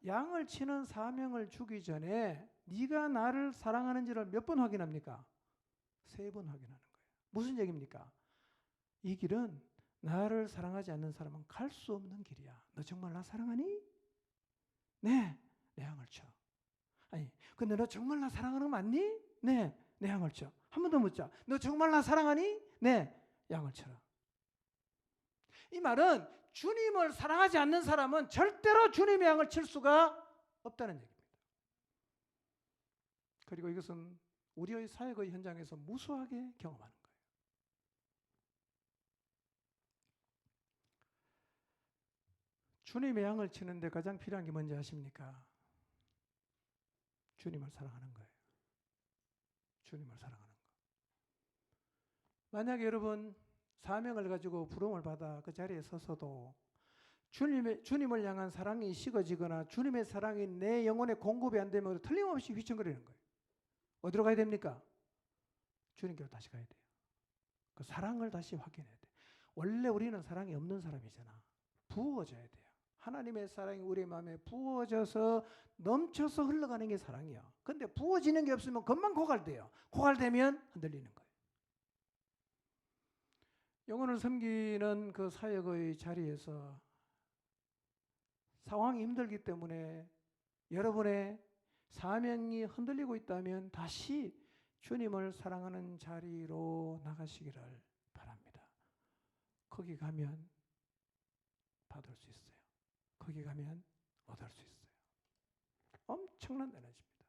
Speaker 2: 양을 치는 사명을 주기 전에 네가 나를 사랑하는지를 몇 번 확인합니까? 3번 확인하는 거예요. 무슨 얘기입니까? 이 길은 나를 사랑하지 않는 사람은 갈 수 없는 길이야. 너 정말 나 사랑하니? 네, 내 양을 쳐. 아니, 근데 너 정말 나 사랑하는 거 맞니? 네, 내 양을 쳐. 한 번 더 묻자. 너 정말 나 사랑하니? 내 양을 쳐라. 이 말은 주님을 사랑하지 않는 사람은 절대로 주님의 양을 칠 수가 없다는 얘기입니다. 그리고 이것은 우리의 사역의 현장에서 무수하게 경험하는 거예요. 주님의 양을 치는데 가장 필요한 게 뭔지 아십니까? 주님을 사랑하는 거예요. 주님을 사랑하는 거. 만약에 여러분 사명을 가지고 부름을 받아 그 자리에 서서도 주님을 향한 사랑이 식어지거나 주님의 사랑이 내 영혼에 공급이 안 되면 틀림없이 휘청거리는 거예요. 어디로 가야 됩니까? 주님께로 다시 가야 돼요. 그 사랑을 다시 확인해야 돼요. 원래 우리는 사랑이 없는 사람이잖아. 부어져야 돼요. 하나님의 사랑이 우리 마음에 부어져서 넘쳐서 흘러가는 게 사랑이야. 근데 부어지는 게 없으면 금방 고갈돼요. 고갈되면 흔들리는 거예요. 영혼을 섬기는 그 사역의 자리에서 상황이 힘들기 때문에 여러분의 사명이 흔들리고 있다면 다시 주님을 사랑하는 자리로 나가시기를 바랍니다. 거기 가면 받을 수 있어요. 거기 가면 얻을 수 있어요. 엄청난 에너지입니다.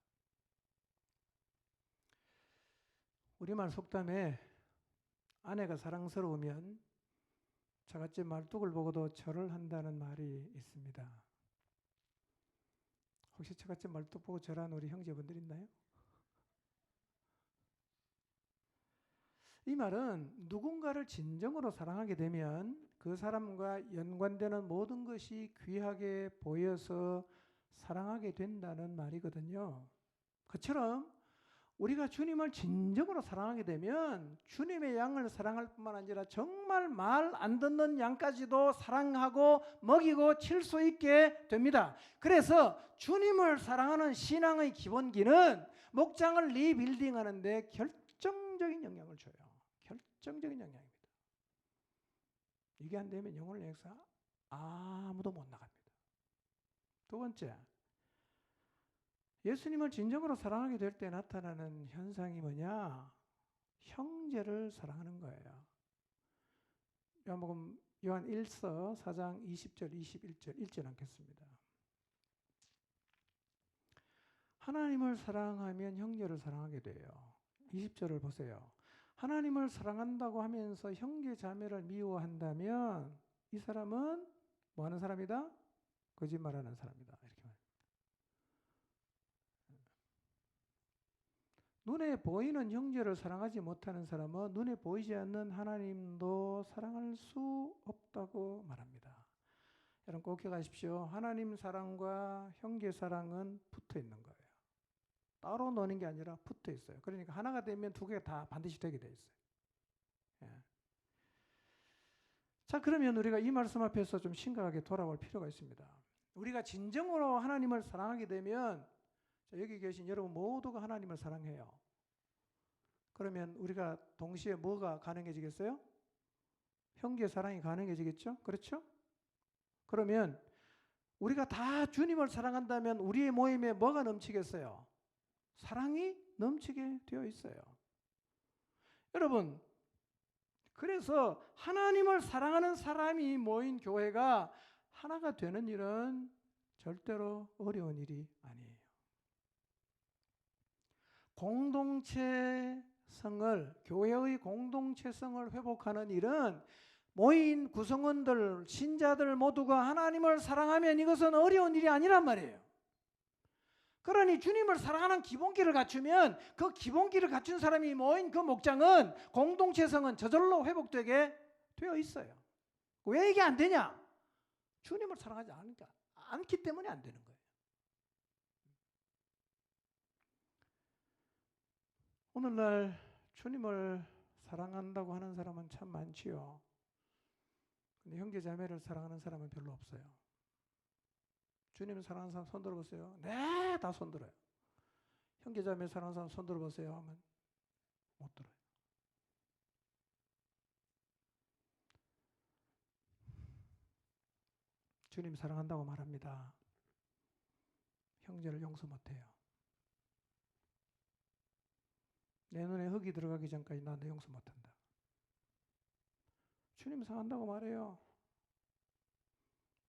Speaker 2: 우리말 속담에 아내가 사랑스러우면 저같이 말뚝을 보고도 절을 한다는 말이 있습니다. 혹시 저같이 말뚝 보고 절한 우리 형제분들 있나요? 이 말은 누군가를 진정으로 사랑하게 되면 그 사람과 연관되는 모든 것이 귀하게 보여서 사랑하게 된다는 말이거든요. 그처럼 우리가 주님을 진정으로 사랑하게 되면 주님의 양을 사랑할 뿐만 아니라 정말 말 안 듣는 양까지도 사랑하고 먹이고 칠 수 있게 됩니다. 그래서 주님을 사랑하는 신앙의 기본기는 목장을 리빌딩하는 데 결정적인 영향을 줘요. 결정적인 영향입니다. 이게 안 되면 영혼을 향해서 아무도 못 나갑니다. 두 번째, 예수님을 진정으로 사랑하게 될 때 나타나는 현상이 뭐냐? 형제를 사랑하는 거예요. 요한 1서 4장 20절 21절 읽지 않겠습니다. 하나님을 사랑하면 형제를 사랑하게 돼요. 20절을 보세요. 하나님을 사랑한다고 하면서 형제 자매를 미워한다면 이 사람은 뭐 하는 사람이다? 거짓말하는 사람이다. 이렇게 말합니다. 눈에 보이는 형제를 사랑하지 못하는 사람은 눈에 보이지 않는 하나님도 사랑할 수 없다고 말합니다. 여러분 꼭 기억하십시오. 하나님 사랑과 형제 사랑은 붙어 있는 거예요. 따로 노는 게 아니라 붙어 있어요. 그러니까 하나가 되면 두 개가 다 반드시 되게 돼 있어요. 예. 자, 그러면 우리가 이 말씀 앞에서 좀 심각하게 돌아올 필요가 있습니다. 우리가 진정으로 하나님을 사랑하게 되면 여기 계신 여러분 모두가 하나님을 사랑해요. 그러면 우리가 동시에 뭐가 가능해지겠어요? 형제 사랑이 가능해지겠죠? 그렇죠? 그러면 우리가 다 주님을 사랑한다면 우리의 모임에 뭐가 넘치겠어요? 사랑이 넘치게 되어 있어요. 여러분, 그래서 하나님을 사랑하는 사람이 모인 교회가 하나가 되는 일은 절대로 어려운 일이 아니에요. 교회의 공동체성을 회복하는 일은 모인 구성원들, 신자들 모두가 하나님을 사랑하면 이것은 어려운 일이 아니란 말이에요. 그러니 주님을 사랑하는 기본기를 갖추면 그 기본기를 갖춘 사람이 모인 그 목장은 공동체성은 저절로 회복되게 되어 있어요. 왜 이게 안 되냐? 주님을 사랑하지 않기 때문에 안 되는 거예요. 오늘날 주님을 사랑한다고 하는 사람은 참 많지요. 근데 형제 자매를 사랑하는 사람은 별로 없어요. 주님을 사랑하는 사람 손 들어보세요. 네, 다 손 들어요. 형제 자매 사랑하는 사람 손 들어보세요 하면 못 들어요. 주님 사랑한다고 말합니다. 형제를 용서 못해요. 내 눈에 흙이 들어가기 전까지 나 너 용서 못한다. 주님 사랑한다고 말해요.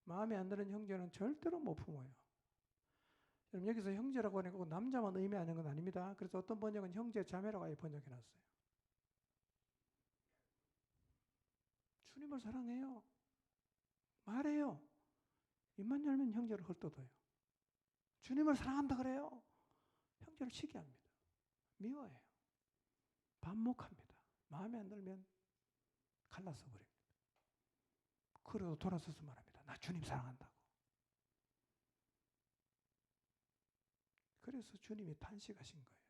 Speaker 2: 마음에 안 드는 형제는 절대로 못 품어요. 여러분 여기서 형제라고 하니까 꼭 남자만 의미하는 건 아닙니다. 그래서 어떤 번역은 형제 자매라고 아예 번역해놨어요. 주님을 사랑해요. 말해요. 입만 열면 형제를 헐뜯어요. 주님을 사랑한다 그래요. 형제를 시기합니다. 미워해요. 반목합니다. 마음에 안 들면 갈라서 버립니다. 그래도 돌아서서 말합니다. 나 주님 사랑한다고. 그래서 주님이 탄식하신 거예요.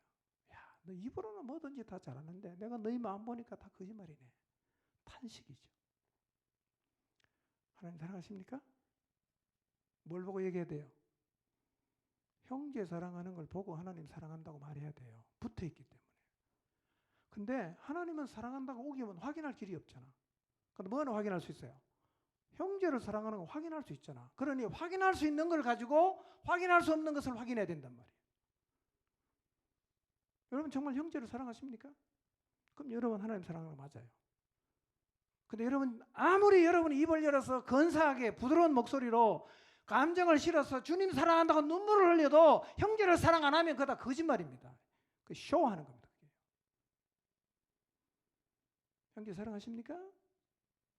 Speaker 2: 야, 너 입으로는 뭐든지 다 잘하는데 내가 너희 마음 보니까 다 거짓말이네. 탄식이죠. 하나님 사랑하십니까? 뭘 보고 얘기해야 돼요? 형제 사랑하는 걸 보고 하나님 사랑한다고 말해야 돼요. 붙어있기 때문에. 근데 하나님은 사랑한다고 우기면 확인할 길이 없잖아. 근데 뭐는 확인할 수 있어요? 형제를 사랑하는 거 확인할 수 있잖아. 그러니 확인할 수 있는 걸 가지고 확인할 수 없는 것을 확인해야 된단 말이에요. 여러분 정말 형제를 사랑하십니까? 그럼 여러분 하나님 사랑하는 거 맞아요. 근데 여러분 아무리 여러분이 입을 열어서 근사하게 부드러운 목소리로 감정을 실어서 주님 사랑한다고 눈물을 흘려도 형제를 사랑 안 하면 그거 다 거짓말입니다. 그 쇼하는 겁니다. 형제 사랑하십니까?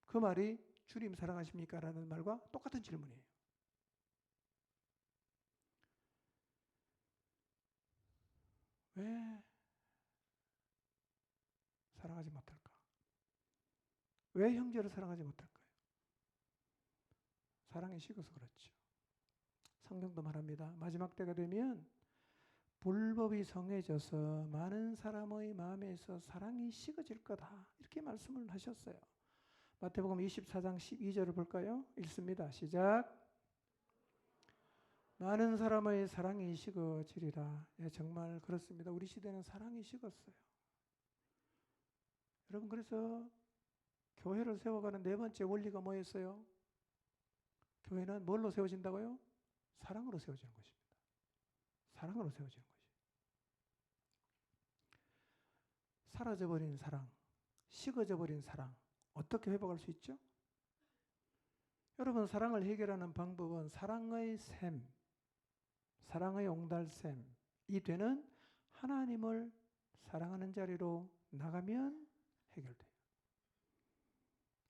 Speaker 2: 그 말이 주님 사랑하십니까? 라는 말과 똑같은 질문이에요. 왜 사랑하지 못할까? 왜 형제를 사랑하지 못할까요? 사랑이 식어서 그렇죠. 성경도 말합니다. 마지막 때가 되면 불법이 성해져서 많은 사람의 마음에서 사랑이 식어질 거다. 이렇게 말씀을 하셨어요. 마태복음 24장 12절을 볼까요? 읽습니다. 시작. 많은 사람의 사랑이 식어지리라. 예, 정말 그렇습니다. 우리 시대는 사랑이 식었어요. 여러분 그래서 교회를 세워가는 네 번째 원리가 뭐였어요? 교회는 뭘로 세워진다고요? 사랑으로 세워지는 것입니다. 사랑으로 세워지는 것이에요. 사라져버린 사랑, 식어져버린 사랑, 어떻게 회복할 수 있죠? 여러분 사랑을 해결하는 방법은 사랑의 샘, 사랑의 옹달샘, 이 되는 하나님을 사랑하는 자리로 나가면 해결돼요.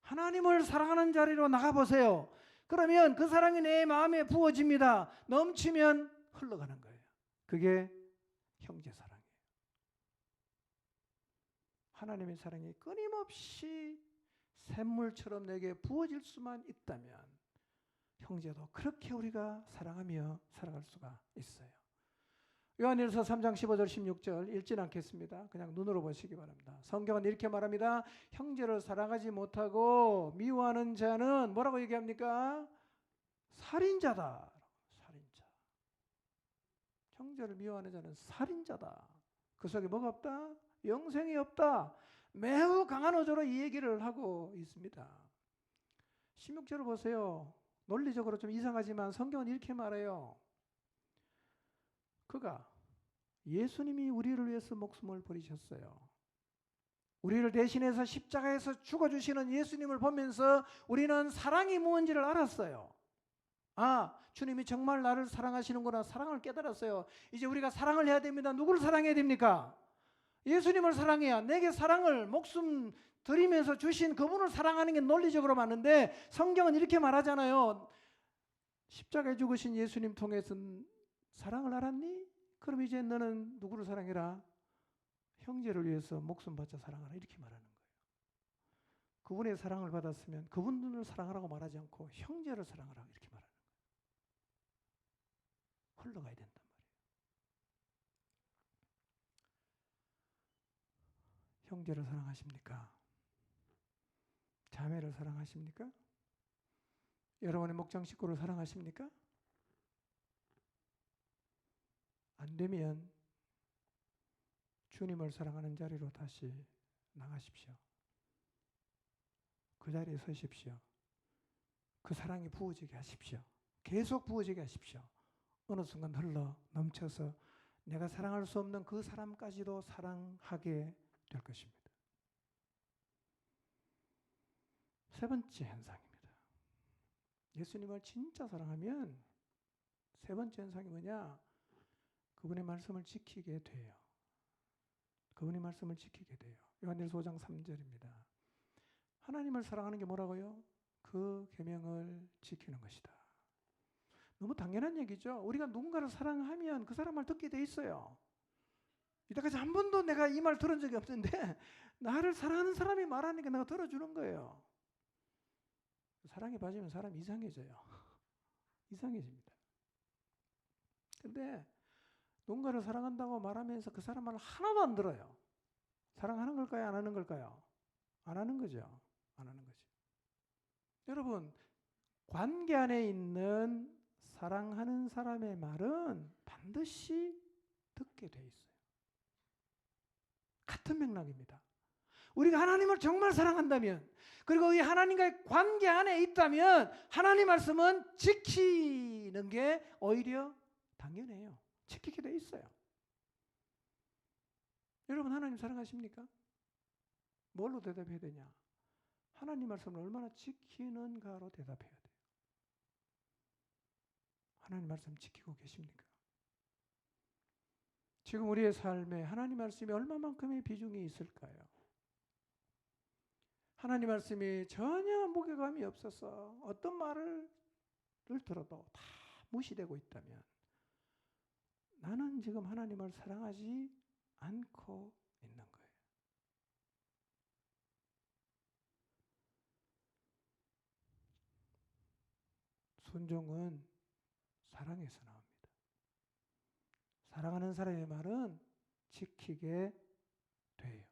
Speaker 2: 하나님을 사랑하는 자리로 나가보세요. 그러면 그 사랑이 내 마음에 부어집니다. 넘치면 흘러가는 거예요. 그게 형제 사랑이에요. 하나님의 사랑이 끊임없이 샘물처럼 내게 부어질 수만 있다면 형제도 그렇게 우리가 사랑하며 살아갈 수가 있어요. 요한일서 3장 15절 16절 읽진 않겠습니다. 그냥 눈으로 보시기 바랍니다. 성경은 이렇게 말합니다. 형제를 사랑하지 못하고 미워하는 자는 뭐라고 얘기합니까? 살인자다. 살인자. 형제를 미워하는 자는 살인자다. 그 속에 뭐가 없다? 영생이 없다. 매우 강한 어조로 이 얘기를 하고 있습니다. 16절을 보세요. 논리적으로 좀 이상하지만 성경은 이렇게 말해요. 그가 예수님이 우리를 위해서 목숨을 버리셨어요. 우리를 대신해서 십자가에서 죽어주시는 예수님을 보면서 우리는 사랑이 무엇인지를 알았어요. 아, 주님이 정말 나를 사랑하시는구나. 사랑을 깨달았어요. 이제 우리가 사랑을 해야 됩니다. 누구를 사랑해야 됩니까? 예수님을 사랑해야, 내게 사랑을 목숨 드리면서 주신 그분을 사랑하는 게 논리적으로 맞는데 성경은 이렇게 말하잖아요. 십자가에 죽으신 예수님 통해서 사랑을 알았니? 그럼 이제 너는 누구를 사랑해라? 형제를 위해서 목숨 바쳐 사랑하라. 이렇게 말하는 거예요. 그분의 사랑을 받았으면 그분을 사랑하라고 말하지 않고 형제를 사랑하라 이렇게 말하는 거예요. 흘러가야 된단 말이에요. 형제를 사랑하십니까? 자매를 사랑하십니까? 여러분의 목장 식구를 사랑하십니까? 안 되면 주님을 사랑하는 자리로 다시 나가십시오. 그 자리에 서십시오. 그 사랑이 부어지게 하십시오. 계속 부어지게 하십시오. 어느 순간 흘러 넘쳐서 내가 사랑할 수 없는 그 사람까지도 사랑하게 될 것입니다. 세 번째 현상입니다. 예수님을 진짜 사랑하면 세 번째 현상이 뭐냐? 그분의 말씀을 지키게 돼요. 그분의 말씀을 지키게 돼요. 요한일서 5장 3절입니다. 하나님을 사랑하는 게 뭐라고요? 그 계명을 지키는 것이다. 너무 당연한 얘기죠. 우리가 누군가를 사랑하면 그 사람 말 듣게 돼 있어요. 이때까지 한 번도 내가 이 말 들은 적이 없는데 나를 사랑하는 사람이 말하니까 내가 들어주는 거예요. 사랑에 빠지면 사람이 이상해져요. 이상해집니다. 근데 누군가를 사랑한다고 말하면서 그 사람 말을 하나도 안 들어요. 사랑하는 걸까요? 안 하는 걸까요? 안 하는 거죠. 안 하는 거죠. 여러분, 관계 안에 있는 사랑하는 사람의 말은 반드시 듣게 돼 있어요. 같은 맥락입니다. 우리가 하나님을 정말 사랑한다면, 그리고 이 하나님과의 관계 안에 있다면 하나님 말씀은 지키는 게 오히려 당연해요. 지키게 돼 있어요. 여러분, 하나님 사랑하십니까? 뭘로 대답해야 되냐? 하나님 말씀을 얼마나 지키는가로 대답해야 돼요. 하나님 말씀 지키고 계십니까? 지금 우리의 삶에 하나님 말씀이 얼마만큼의 비중이 있을까요? 하나님 말씀이 전혀 무게감이 없어서 어떤 말을 들어도 다 무시되고 있다면 나는 지금 하나님을 사랑하지 않고 있는 거예요. 순종은 사랑에서 나옵니다. 사랑하는 사람의 말은 지키게 돼요.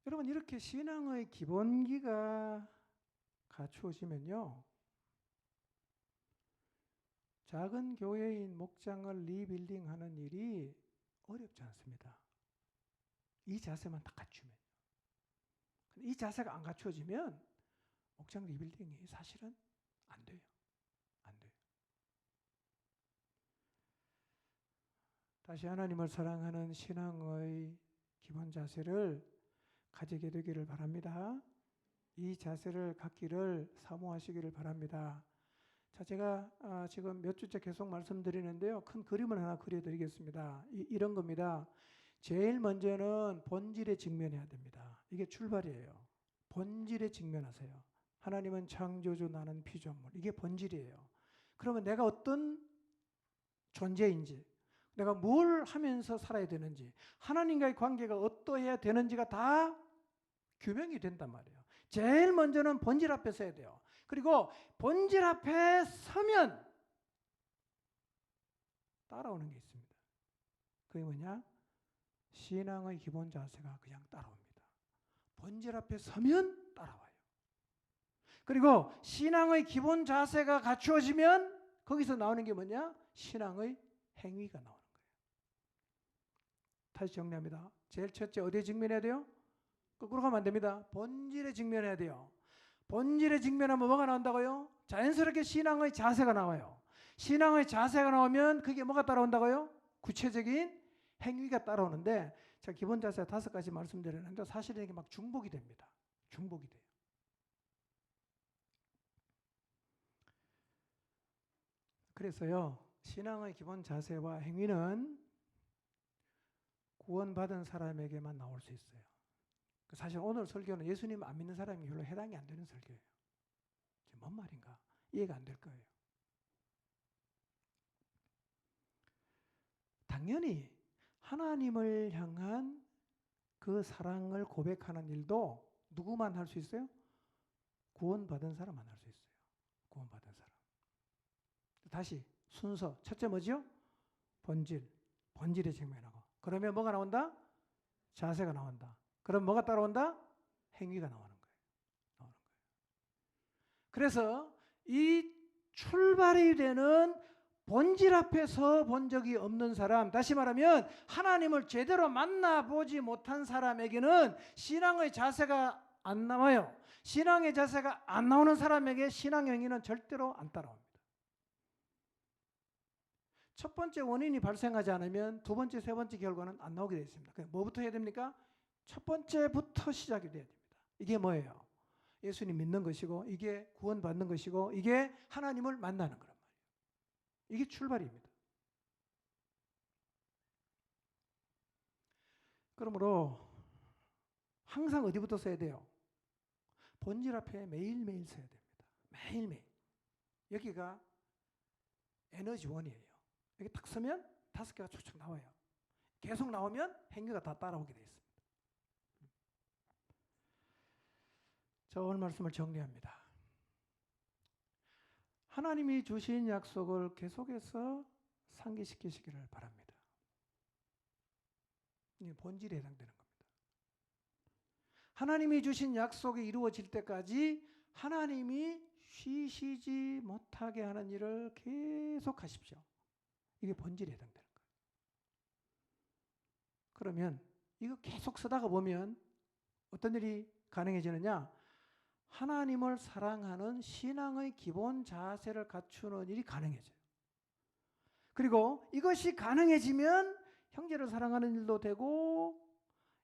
Speaker 2: 여러분, 이렇게 신앙의 기본기가 갖추어지면요, 작은 교회인 목장을 리빌딩하는 일이 어렵지 않습니다. 이 자세만 딱 갖추면. 이 자세가 안 갖추어지면 목장 리빌딩이 사실은 안 돼요. 안 돼요. 다시 하나님을 사랑하는 신앙의 기본 자세를 가지게 되기를 바랍니다. 이 자세를 갖기를 사모하시기를 바랍니다. 자, 제가 지금 몇 주째 계속 말씀드리는데요. 큰 그림을 하나 그려드리겠습니다. 이런 겁니다. 제일 먼저는 본질에 직면해야 됩니다. 이게 출발이에요. 본질에 직면하세요. 하나님은 창조주, 나는 피조물. 이게 본질이에요. 그러면 내가 어떤 존재인지, 내가 뭘 하면서 살아야 되는지, 하나님과의 관계가 어떠해야 되는지가 다 규명이 된단 말이에요. 제일 먼저는 본질 앞에 서야 돼요. 그리고 본질 앞에 서면 따라오는 게 있습니다. 그게 뭐냐? 신앙의 기본 자세가 그냥 따라옵니다. 본질 앞에 서면 따라와요. 그리고 신앙의 기본 자세가 갖추어지면 거기서 나오는 게 뭐냐? 신앙의 행위가 나오는 거예요. 다시 정리합니다. 제일 첫째 어디에 직면해야 돼요? 거꾸로 가면 안 됩니다. 본질에 직면해야 돼요. 본질에 직면하면 뭐가 나온다고요? 자연스럽게 신앙의 자세가 나와요. 신앙의 자세가 나오면 그게 뭐가 따라온다고요? 구체적인 행위가 따라오는데, 제가 기본 자세 5가지 말씀드렸는데 사실은 이게 막 중복이 됩니다. 중복이 돼요. 그래서요, 신앙의 기본 자세와 행위는 구원받은 사람에게만 나올 수 있어요. 사실 오늘 설교는 예수님 안 믿는 사람이 별로 해당이 안 되는 설교예요. 뭔 말인가? 이해가 안 될 거예요. 당연히 하나님을 향한 그 사랑을 고백하는 일도 누구만 할 수 있어요? 구원받은 사람만 할 수 있어요. 구원받은 사람. 다시 순서. 첫째 뭐죠? 본질. 본질에 직면하고. 그러면 뭐가 나온다? 자세가 나온다. 그럼 뭐가 따라온다? 행위가 나오는 거예요. 나오는 거예요. 그래서 이 출발이 되는 본질 앞에서 본 적이 없는 사람, 다시 말하면 하나님을 제대로 만나보지 못한 사람에게는 신앙의 자세가 안 나와요. 신앙의 자세가 안 나오는 사람에게 신앙 행위는 절대로 안 따라옵니다. 첫 번째 원인이 발생하지 않으면 두 번째, 세 번째 결과는 안 나오게 되어 있습니다. 그럼 뭐부터 해야 됩니까? 첫 번째부터 시작이 돼야 됩니다. 이게 뭐예요? 예수님 믿는 것이고, 이게 구원받는 것이고, 이게 하나님을 만나는 거란 말이에요. 이게 출발입니다. 그러므로 항상 어디부터 써야 돼요? 본질 앞에 매일매일 써야 됩니다. 매일매일. 여기가 에너지원이에요. 여기 딱 서면 5개가 쭉쭉 나와요. 계속 나오면 행위가 다 따라오게 되어 있습니다. 자, 오늘 말씀을 정리합니다. 하나님이 주신 약속을 계속해서 상기시키시기를 바랍니다. 이게 본질에 해당되는 겁니다. 하나님이 주신 약속이 이루어질 때까지 하나님이 쉬시지 못하게 하는 일을 계속 하십시오. 이게 본질에 해당되는 거예요. 그러면 이거 계속 쓰다가 보면 어떤 일이 가능해지느냐? 하나님을 사랑하는 신앙의 기본 자세를 갖추는 일이 가능해져요. 그리고 이것이 가능해지면 형제를 사랑하는 일도 되고,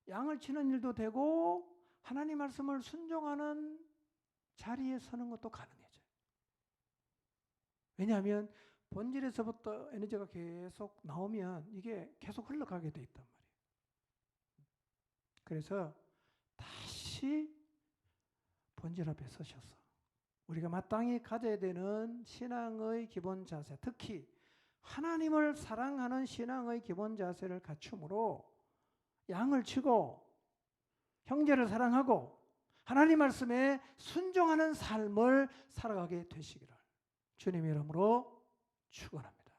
Speaker 2: 양을 치는 일도 되고, 하나님 말씀을 순종하는 자리에 서는 것도 가능해져요. 왜냐하면 본질에서부터 에너지가 계속 나오면 이게 계속 흘러가게 돼 있단 말이에요. 그래서 다시 본질 앞에 서셔서 우리가 마땅히 가져야 되는 신앙의 기본 자세, 특히 하나님을 사랑하는 신앙의 기본 자세를 갖춤으로 양을 치고 형제를 사랑하고 하나님 말씀에 순종하는 삶을 살아가게 되시기를 주님의 이름으로 축원합니다.